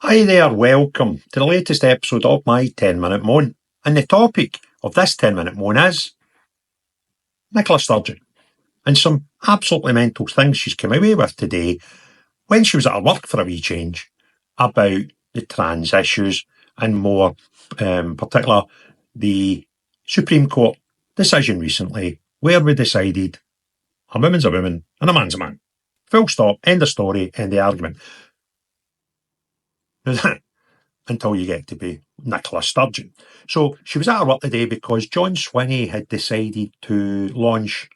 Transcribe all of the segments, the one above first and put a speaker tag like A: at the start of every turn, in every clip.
A: Hi there, welcome to the latest episode of my 10-minute moan. And the topic of this 10-minute moan is Nicola Sturgeon and some absolutely mental things she's come away with today when she was at her work for a wee change about the trans issues and more particular the Supreme Court decision recently where we decided a woman's a woman and a man's a man. Full stop, end of story, end of argument. Until you get to be Nicola Sturgeon. So she was at her work today because John Swinney had decided to launch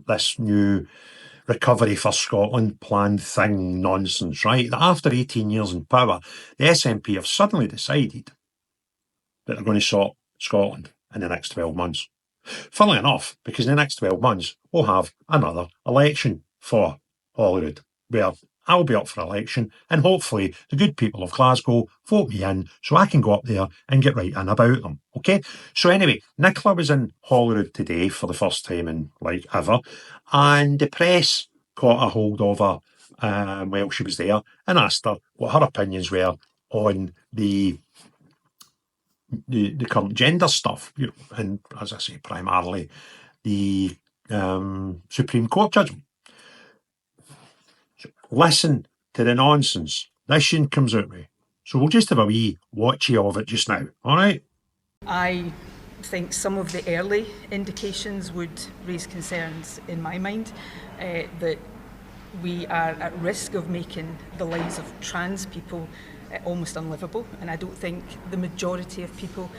A: this new Recovery for Scotland plan thing nonsense, right? That after 18 years in power, the SNP have suddenly decided that they're going to sort Scotland in the next 12 months. Funnily enough, because in the next 12 months, we'll have another election for Holyrood, where I'll be up for election, and hopefully the good people of Glasgow vote me in so I can go up there and get right in about them, okay? So anyway, Nicola was in Holyrood today for the first time in, ever, and the press caught a hold of her while she was there and asked her what her opinions were on the current gender stuff, and as I say, primarily the Supreme Court judgment. So listen to the nonsense this shouldn't comes out with. So we'll just have a wee watchy of it just now, all right?
B: I think some of the early indications would raise concerns in my mind that we are at risk of making the lives of trans people almost unlivable, and I don't think the majority of people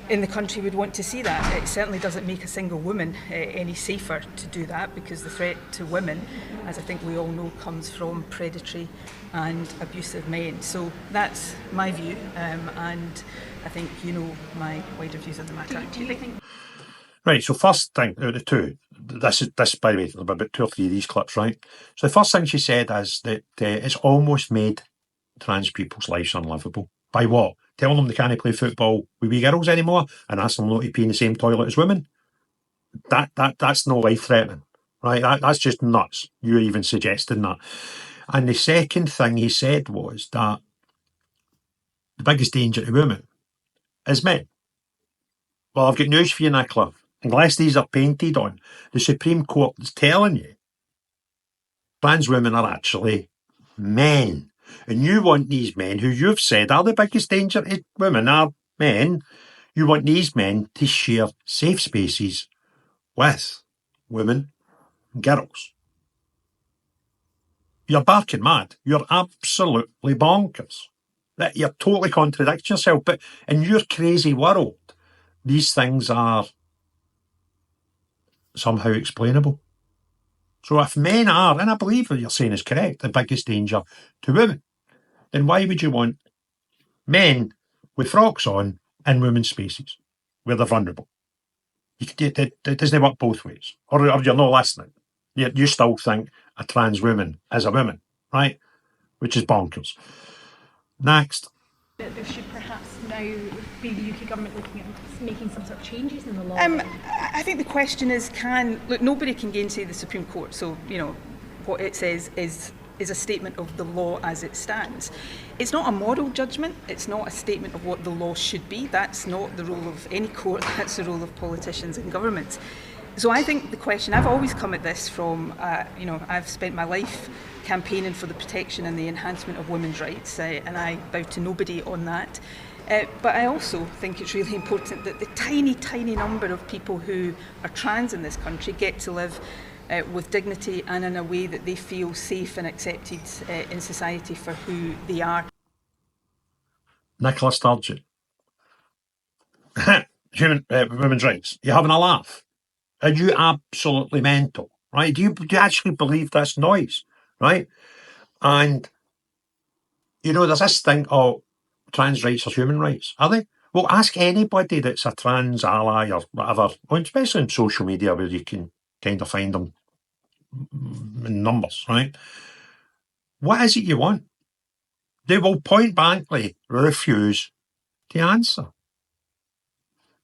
B: in the country would want to see that. It certainly doesn't make a single woman any safer to do that, because the threat to women, as I think we all know, comes from predatory and abusive men. So that's my view, and I think you know my wider views on the matter.
C: Do you think?
A: Right, so first thing out of the two, this by the way, there's about 2 or 3 of these clips, right? So the first thing she said is that it's almost made trans people's lives unlivable. By what? Telling them they can't play football with wee girls anymore and asking them not to pee in the same toilet as women? That's no life threatening, right? That's just nuts. You're even suggesting that. And the second thing he said was that the biggest danger to women is men. Well, I've got news for you, Nicola. Unless these are painted on, the Supreme Court is telling you trans women are actually men. And you want these men, who you've said are the biggest danger to women, are men, you want these men to share safe spaces with women and girls. You're barking mad. You're absolutely bonkers. You're totally contradicting yourself. But in your crazy world, these things are somehow explainable. So if men are, and I believe what you're saying is correct, the biggest danger to women, then why would you want men with frocks on in women's spaces where they're vulnerable? It doesn't work both ways. Or you're not listening. You still think a trans woman is a woman, right? Which is bonkers. Next.
C: There should perhaps now be the UK government looking at making some sort of changes in the law?
B: I think the question is, nobody can gainsay the Supreme Court, so, what it says is a statement of the law as it stands. It's not a moral judgment, it's not a statement of what the law should be. That's not the role of any court, that's the role of politicians and governments. So I think the question, I've always come at this from, I've spent my life campaigning for the protection and the enhancement of women's rights, and I bow to nobody on that. But I also think it's really important that the tiny, tiny number of people who are trans in this country get to live with dignity and in a way that they feel safe and accepted in society for who they are.
A: Nicola Sturgeon. Women's rights. You're having a laugh. Are you absolutely mental? Right? Do you actually believe this noise? Right? And, there's this thing, trans rights are human rights. Are they? Well, ask anybody that's a trans ally or whatever, especially on social media where you can kind of find them in numbers, right? What is it you want? They will point blankly refuse to answer.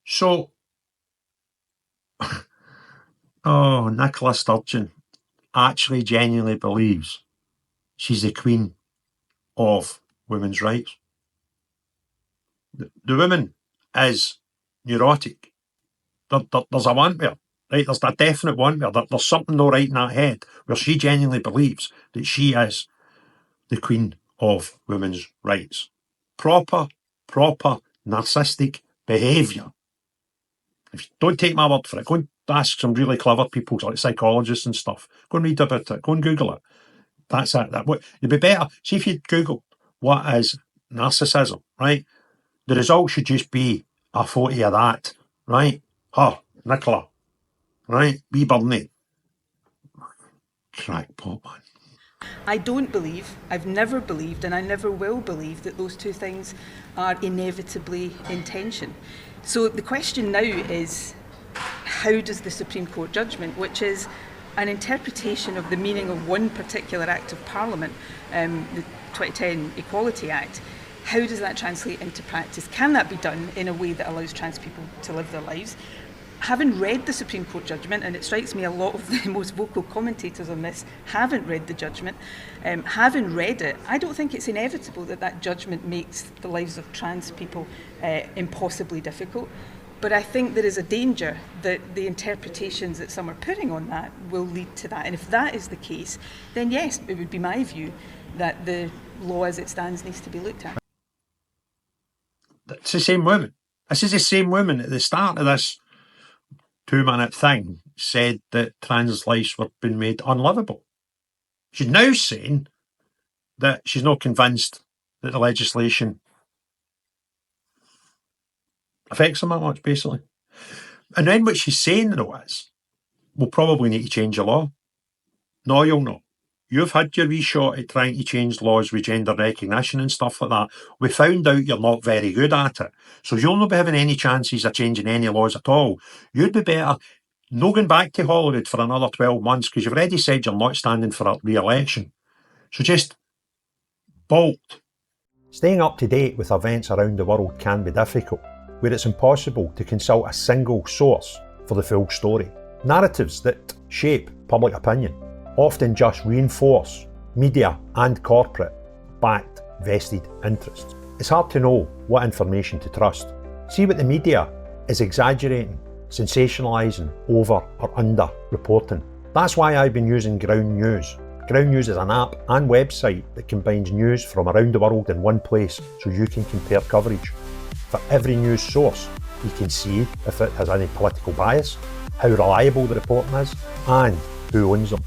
A: So, Nicola Sturgeon actually genuinely believes she's the queen of women's rights. The woman is neurotic. There's a want there, right? There's a definite want there. There's something no right in that head where she genuinely believes that she is the queen of women's rights. Proper narcissistic behaviour. If you don't take my word for it, go and ask some really clever people, like psychologists and stuff. Go and read about it. Go and Google it. That's it. You'd be better. See if you Google what is narcissism, right? The result should just be a photo of that, right? Her, Nicola, right? Wee Bernie. Crackpot, man.
B: I don't believe, I've never believed, and I never will believe that those two things are inevitably in tension. So the question now is, how does the Supreme Court judgment, which is an interpretation of the meaning of one particular act of Parliament, the 2010 Equality Act, how does that translate into practice? Can that be done in a way that allows trans people to live their lives? Having read the Supreme Court judgment, and it strikes me a lot of the most vocal commentators on this haven't read the judgment, having read it, I don't think it's inevitable that that judgment makes the lives of trans people impossibly difficult. But I think there is a danger that the interpretations that some are putting on that will lead to that. And if that is the case, then yes, it would be my view that the law as it stands needs to be looked at.
A: It's the same woman. This is the same woman at the start of this 2-minute thing said that trans lives were being made unlivable. She's now saying that she's not convinced that the legislation affects them that much, basically. And then what she's saying, though, is we'll probably need to change the law. No, you'll not. You've had your wee shot at trying to change laws with gender recognition and stuff like that. We found out you're not very good at it. So you'll not be having any chances of changing any laws at all. You'd be better not going back to Hollywood for another 12 months because you've already said you're not standing for a re-election. So just bolt. Staying up to date with events around the world can be difficult, where it's impossible to consult a single source for the full story. Narratives that shape public opinion often just reinforce media and corporate-backed vested interests. It's hard to know what information to trust. See what the media is exaggerating, sensationalising, over or under reporting. That's why I've been using Ground News. Ground News is an app and website that combines news from around the world in one place so you can compare coverage. For every news source, you can see if it has any political bias, how reliable the reporting is, and who owns them.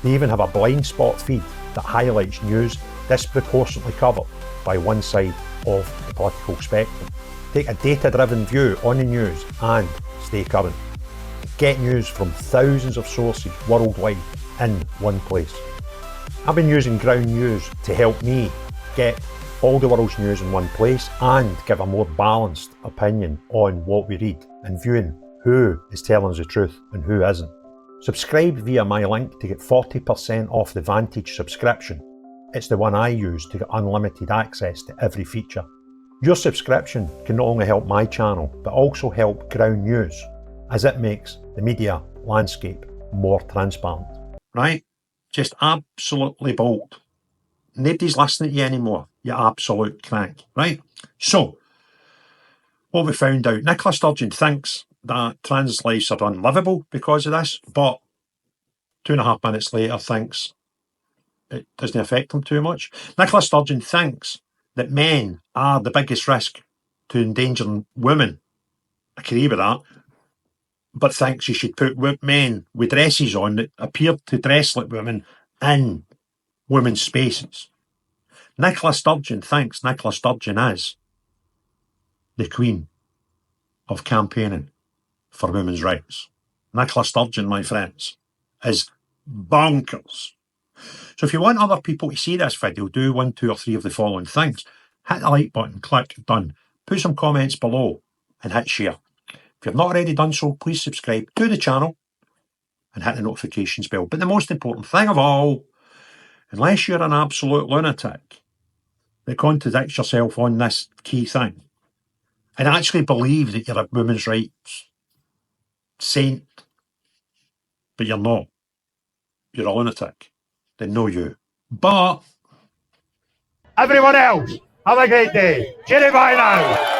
A: They even have a blind spot feed that highlights news disproportionately covered by one side of the political spectrum. Take a data-driven view on the news and stay current. Get news from thousands of sources worldwide in one place. I've been using Ground News to help me get all the world's news in one place and give a more balanced opinion on what we read and viewing who is telling us the truth and who isn't. Subscribe via my link to get 40% off the Vantage subscription. It's the one I use to get unlimited access to every feature. Your subscription can not only help my channel, but also help Ground News, as it makes the media landscape more transparent. Right? Just absolutely bold. Nobody's listening to you anymore, you absolute crank. Right? So, what we found out, Nicola Sturgeon thinks that trans lives are unlivable because of this, but 2.5 minutes later thinks it doesn't affect them too much. Nicola Sturgeon thinks that men are the biggest risk to endangering women. I agree with that, but thinks you should put men with dresses on that appear to dress like women in women's spaces. Nicola Sturgeon thinks Nicola Sturgeon is the queen of campaigning for women's rights. Nicola Sturgeon, my friends, is bonkers. So if you want other people to see this video, do 1, 2 or 3 of the following things. Hit the like button, click done. Put some comments below and hit share. If you've not already done so, please subscribe to the channel and hit the notifications bell. But the most important thing of all, unless you're an absolute lunatic that contradicts yourself on this key thing and actually believe that you're a women's rights saint, but you're not, you're a lunatic, then know you. But
D: Everyone else, have a great day. Cheerio, bye now.